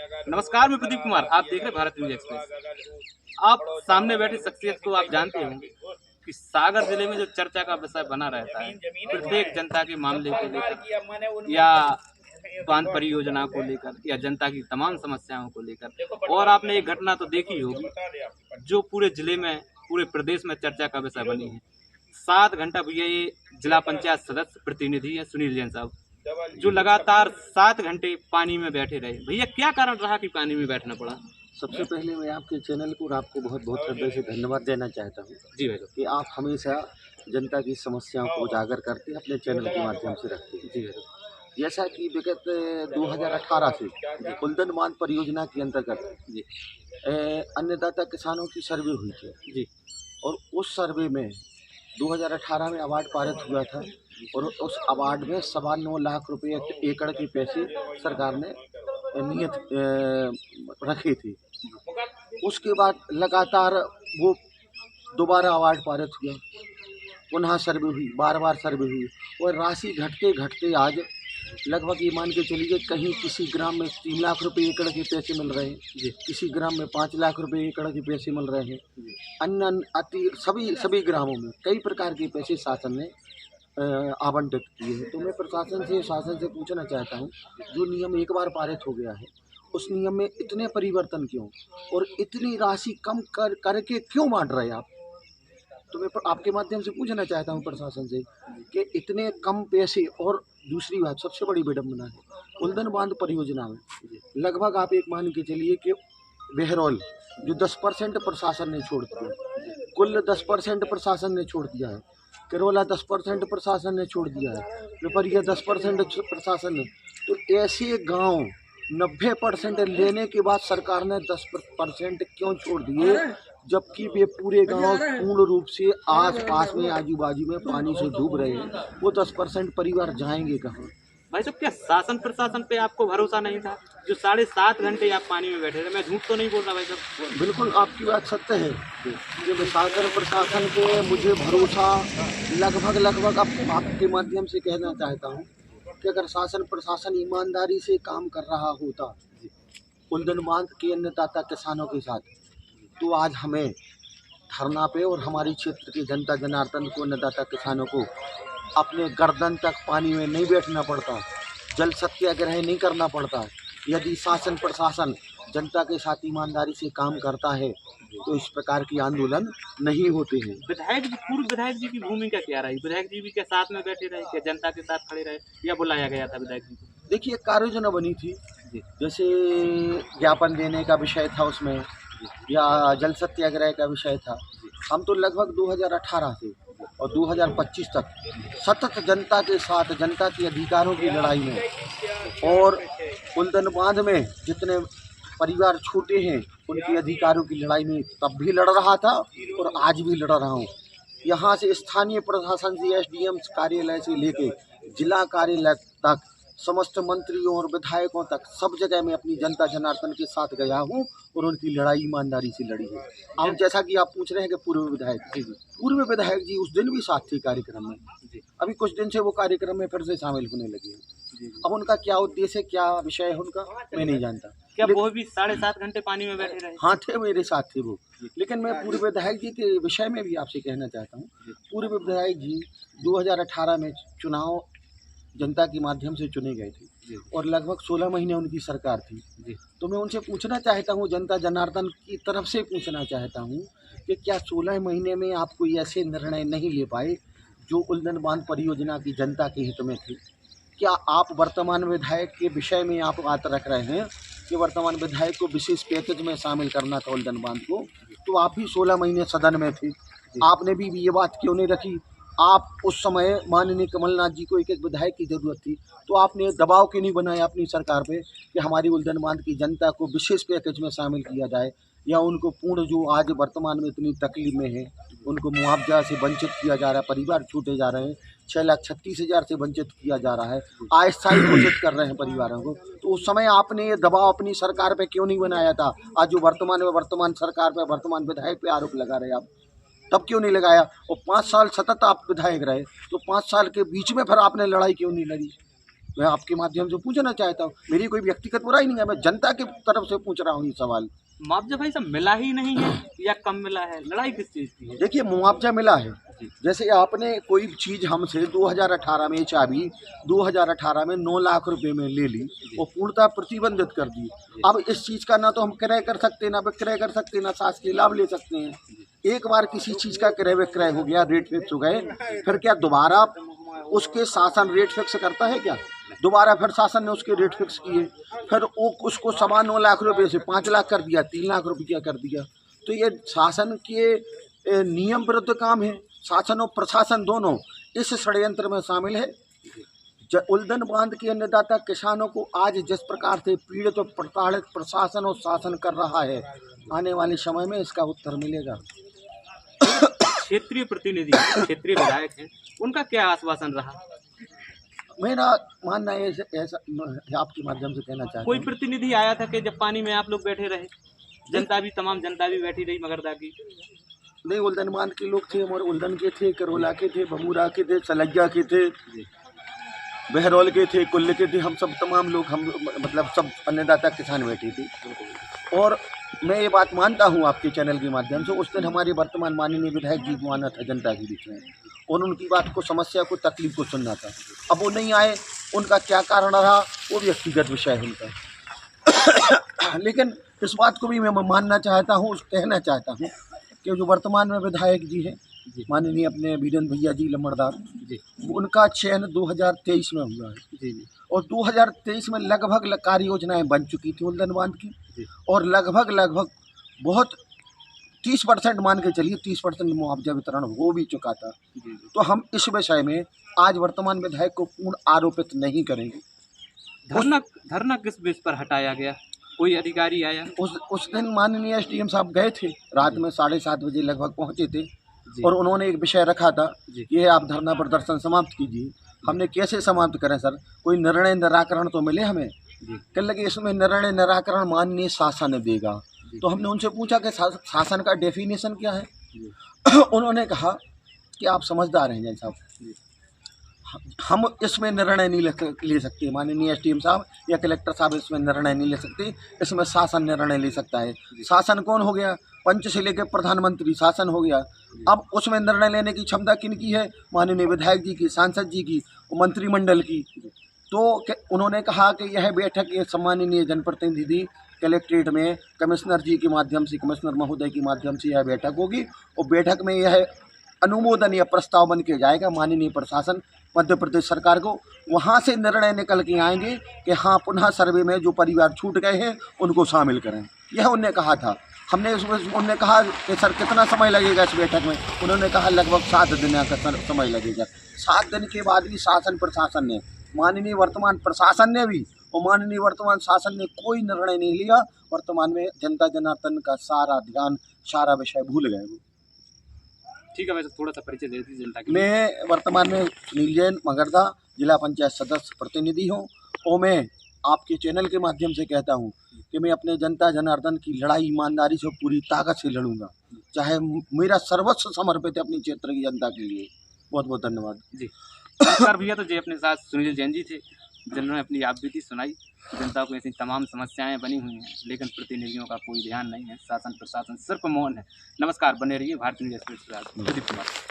नमस्कार, मैं प्रदीप कुमार। आप देख रहे हैं भारत न्यूज एक्सप्रेस। आप सामने बैठे शख्सियत को आप जानते होंगे कि सागर जिले में जो चर्चा का विषय बना रहता है प्रत्येक जनता के मामले को लेकर या बांध परियोजना को लेकर या जनता की तमाम समस्याओं को लेकर। और आपने एक घटना तो देखी होगी जो पूरे जिले में पूरे प्रदेश में चर्चा का विषय बनी है। 7 घंटा भैया ये जिला पंचायत सदस्य प्रतिनिधि है सुनील जैन साहब, जो लगातार 7 घंटे पानी में बैठे रहे। भैया क्या कारण रहा कि पानी में बैठना पड़ा? सबसे पहले मैं आपके चैनल को और आपको बहुत बहुत हृदय से धन्यवाद देना चाहता हूँ जी भाई साहब। कि आप हमेशा जनता की समस्याओं को उजागर करके अपने चैनल के माध्यम से रखते हैं। जी भाई साहब। जैसा कि विगत 2018 से कुंदन बांध परियोजना के अंतर्गत जी अन्नदाता किसानों की सर्वे हुई थी जी और उस सर्वे में 2018 में अवार्ड पारित हुआ था और उस अवार्ड में 9.25 लाख रुपये एकड़ के पैसे सरकार ने नियत रखे थे। उसके बाद लगातार वो दोबारा अवार्ड पारित हुआ, पुनः सर्वे हुई, बार सर्वे हुई और राशि घटते घटते आज लगभग ये मान के चलिए कहीं किसी ग्राम में 3 लाख रुपए एकड़ के पैसे मिल रहे हैं जी, किसी ग्राम में 5 लाख रुपए एकड़ के पैसे मिल रहे हैं। अन्य सभी ग्रामों में कई प्रकार के पैसे शासन ने आवंटित किए हैं। तो मैं शासन से पूछना चाहता हूँ, जो नियम एक बार पारित हो गया है उस नियम में इतने परिवर्तन क्यों और इतनी राशि कम करके क्यों बांट रहे आप? तो मैं आपके माध्यम से पूछना चाहता हूँ प्रशासन से कि इतने कम पैसे। और दूसरी बात सबसे बड़ी विडम्बना है, कुंदन बांध परियोजना में लगभग आप एक मान के चलिए कि बहरौल जो 10% प्रशासन ने छोड़ दिया, कुल 10% प्रशासन ने छोड़ दिया है, केरोला 10% प्रशासन ने छोड़ दिया है, पिपरिया 10% प्रशासन ने। तो ऐसे गांव 90% लेने के बाद सरकार ने 10% क्यों छोड़ दिए, जबकि वे पूरे गांव पूर्ण रूप से आस पास में आजू बाजू में पानी से डूब रहे हैं? वो 10% परिवार जाएंगे कहाँ? भाई साहब, क्या शासन प्रशासन पे आपको भरोसा नहीं था जो 7.5 घंटे आप पानी में बैठे थे? मैं झूठ तो नहीं बोल रहा भाई साहब? बिल्कुल आपकी बात सत्य है कि सागर प्रशासन पे मुझे भरोसा लगभग आपके माध्यम से कहना चाहता हूँ कि अगर शासन प्रशासन ईमानदारी से काम कर रहा होता कुंदन बांध के अन्नदाता किसानों के साथ, तो आज हमें धरना पे और हमारी क्षेत्र की जनता जनार्दन को अन्नदाता किसानों को अपने गर्दन तक पानी में नहीं बैठना पड़ता, जल सत्याग्रह नहीं करना पड़ता। यदि शासन प्रशासन जनता के साथ ईमानदारी से काम करता है तो इस प्रकार की आंदोलन नहीं होते हैं। पूर्व विधायक जी की भूमिका क्या रही? विधायक जी भी क्या साथ में बैठे रहे, क्या जनता के साथ खड़े रहे या बुलाया गया था विधायक जी को? देखिए, कार्य योजना बनी थी, जैसे ज्ञापन देने का विषय था उसमें या जल सत्याग्रह का विषय था। हम तो लगभग 2018 से और 2025 तक सतत जनता के साथ, जनता के अधिकारों की लड़ाई में और कुंदन बांध में जितने परिवार छोटे हैं उनके अधिकारों की लड़ाई में तब भी लड़ रहा था और आज भी लड़ रहा हूँ। यहाँ से स्थानीय प्रशासन से एसडीएम कार्यालय से लेके जिला कार्यालय तक समस्त मंत्रियों और विधायकों तक सब जगह मैं अपनी जनता जनार्दन के साथ गया हूँ और उनकी लड़ाई ईमानदारी से लड़ी है। अब जैसा कि आप पूछ रहे हैं कि पूर्व विधायक जी उस दिन भी साथ थे कार्यक्रम में, अभी कुछ दिन से वो कार्यक्रम में फिर से शामिल होने लगे हैं। अब उनका क्या उद्देश्य है, क्या विषय है उनका, मैं नहीं जानता। क्या वो भी 7.5 घंटे पानी में बैठे रहे? हाँ थे, मेरे साथ थे वो। लेकिन मैं पूर्व विधायक जी के विषय में भी आपसे कहना चाहता हूँ। पूर्व विधायक जी 2018 में चुनाव जनता के माध्यम से चुने गए थे और लगभग 16 महीने उनकी सरकार थी। तो मैं उनसे पूछना चाहता हूँ, जनता जनार्दन की तरफ से पूछना चाहता हूँ कि क्या 16 महीने में आप कोई ऐसे निर्णय नहीं ले पाए जो कुंदन बांध परियोजना की जनता के हित में थे? क्या आप वर्तमान विधायक के विषय में आप बात रख रहे हैं कि वर्तमान विधायक को विशेष पैकेज में शामिल करना था कुंदन बांध को? तो आप भी 16 महीने सदन में थे, आपने भी ये बात क्यों नहीं रखी? आप उस समय माननीय कमलनाथ जी को एक विधायक की ज़रूरत थी, तो आपने दबाव क्यों नहीं बनाया अपनी सरकार पे कि हमारी कुंदन बांध की जनता को विशेष पैकेज में शामिल किया जाए या उनको पूर्ण जो आज वर्तमान में इतनी तकलीफ में है उनको मुआवजा से वंचित किया जा रहा है, परिवार छूटे जा रहे हैं, 6,36,000 से वंचित किया जा रहा है, अस्थायी घोषित कर रहे हैं परिवारों को। तो उस समय आपने ये दबाव अपनी सरकार पे क्यों नहीं बनाया था? आज जो वर्तमान सरकार पे, वर्तमान विधायक पे आरोप लगा रहे आप, तब क्यों नहीं लगाया? और 5 साल सतत आप विधायक रहे, तो 5 साल के बीच में फिर आपने लड़ाई क्यों नहीं लड़ी? मैं आपके माध्यम से पूछना चाहता हूँ, मेरी कोई व्यक्तिगत बुराई नहीं है, मैं जनता की तरफ से पूछ रहा हूँ ये सवाल। मुआवजा भाई साहब मिला ही नहीं है या कम मिला है, लड़ाई किस चीज़ की है? देखिए, मुआवजा मिला है। जी। जैसे आपने कोई चीज़ हमसे 2018 में चाबी 2018 में 9 लाख रुपए में ले ली और पूर्णतः प्रतिबंधित कर दी। अब इस चीज़ का ना तो हम क्रय कर सकते, ना विक्रय कर सकते, ना शासकीय लाभ ले सकते हैं। एक बार किसी चीज़ का क्रय विक्रय हो गया, रेट फिक्स हो गए, फिर क्या दोबारा उसके शासन रेट फिक्स करता है क्या? दोबारा फिर शासन ने उसके रेट फिक्स किए, फिर वो उसको 9.25 लाख रुपए से 5 लाख कर दिया, 3 लाख रुपया कर दिया। तो ये शासन के नियम विरुद्ध काम है। शासन और प्रशासन दोनों इस षड्यंत्र में शामिल है। उल्दन बांध के अन्नदाता किसानों को आज जिस प्रकार से पीड़ित और प्रताड़ित प्रशासन और शासन कर रहा है, आने वाले समय में इसका उत्तर मिलेगा। क्षेत्रीय प्रतिनिधि, क्षेत्रीय विधायक हैं, उनका क्या आश्वासन रहा? मेरा मानना है ऐसा आपके माध्यम से कहना चाहता कोई हूं। प्रतिनिधि आया था कि जब पानी में आप लोग बैठे रहे, तमाम जनता भी बैठी रही मगरदा की? नहीं, उल्दन बांध के लोग थे, हमारे उल्दन के थे, करोला के थे, बमूरा के थे, सलैया के थे, बहरौल के थे, कुल्ले के थे, हम सब तमाम लोग, हम मतलब सब अन्नदाता किसान बैठे थे। और मैं ये बात मानता हूँ आपके चैनल के माध्यम से, उस दिन हमारे वर्तमान माननीय विधायक जी को आना था जनता के बीच में और उनकी बात को, समस्या को, तकलीफ को सुनना था। अब वो नहीं आए, उनका क्या कारण रहा वो व्यक्तिगत विषय है उनका। लेकिन इस बात को भी मैं मानना चाहता हूँ, कहना चाहता हूँ कि जो वर्तमान में विधायक जी हैं माननीय अपने वीरेंद्र भैया जी लम्बड़दार जी, उनका चयन 2023 में हुआ है जी। और 2023 में लगभग कार्य योजनाएँ बन चुकी थी उल्दन बांध की जी। और लगभग बहुत 30% मान के चलिए, 30% मुआवजा वितरण हो भी चुका था जी। तो हम इस विषय में आज वर्तमान विधायक को पूर्ण आरोपित नहीं करेंगे। धरना किस बेस पर हटाया गया? कोई अधिकारी आया? उस दिन माननीय एसडीएम साहब गए थे, रात में 7:30 बजे लगभग पहुंचे थे और उन्होंने एक विषय रखा था, ये आप धरना प्रदर्शन समाप्त कीजिए। हमने कैसे समाप्त करें सर, कोई निर्णय निराकरण तो मिले हमें। कह लगे इसमें निर्णय निराकरण माननीय शासन देगा। तो हमने उनसे पूछा कि शासन का डेफिनेशन क्या है। उन्होंने कहा कि आप समझदार हैं जैन साहब, हम इसमें निर्णय नहीं ले सकते, माननीय एसडीएम साहब या कलेक्टर साहब इसमें निर्णय नहीं ले सकते, इसमें शासन निर्णय ले सकता है। शासन कौन हो गया? पंच से लेकर प्रधानमंत्री शासन हो गया। अब उसमें निर्णय लेने की क्षमता किनकी है? माननीय विधायक जी की, सांसद जी की, मंत्रिमंडल की। तो उन्होंने कहा कि यह बैठक ये सम्माननीय जनप्रतिनिधि कलेक्ट्रेट में कमिश्नर जी के माध्यम से, कमिश्नर महोदय के माध्यम से यह बैठक होगी और बैठक में यह अनुमोदन या प्रस्ताव बन के जाएगा माननीय प्रशासन मध्य प्रदेश सरकार को। वहाँ से निर्णय निकल के आएंगे कि हाँ, पुनः सर्वे में जो परिवार छूट गए हैं उनको शामिल करें। यह उन्होंने कहा था। हमने उन्होंने कहा कि सर कितना समय लगेगा इस बैठक में? उन्होंने कहा लगभग 7 दिन का समय लगेगा। 7 दिन के बाद भी शासन प्रशासन ने, माननीय वर्तमान प्रशासन ने भी और माननीय वर्तमान शासन ने कोई निर्णय नहीं लिया। वर्तमान में जनता जनार्दन का सारा ध्यान, सारा विषय भूल गए वो। ठीक है, वैसे थोड़ा सा परिचय दे दीजिए जनता के। मैं वर्तमान में सुनील जैन मगरदा जिला पंचायत सदस्य प्रतिनिधि हूँ और मैं आपके चैनल के माध्यम से कहता हूँ कि मैं अपने जनता जनार्दन की लड़ाई ईमानदारी से पूरी ताकत से लड़ूंगा, चाहे मेरा सर्वस्व समर्पित है अपनी क्षेत्र की जनता के लिए। बहुत बहुत धन्यवाद जी। नमस्कार भैया, तो जी अपने साथ सुनील जैन जी थे जिन्होंने अपनी आप बीती सुनाई। जनता को ऐसी तमाम समस्याएं बनी हुई हैं, लेकिन प्रतिनिधियों का कोई ध्यान नहीं है, शासन प्रशासन सिर्फ मौन है। नमस्कार, बने रहिए भारतीय न्यूज़ एक्सप्रेस।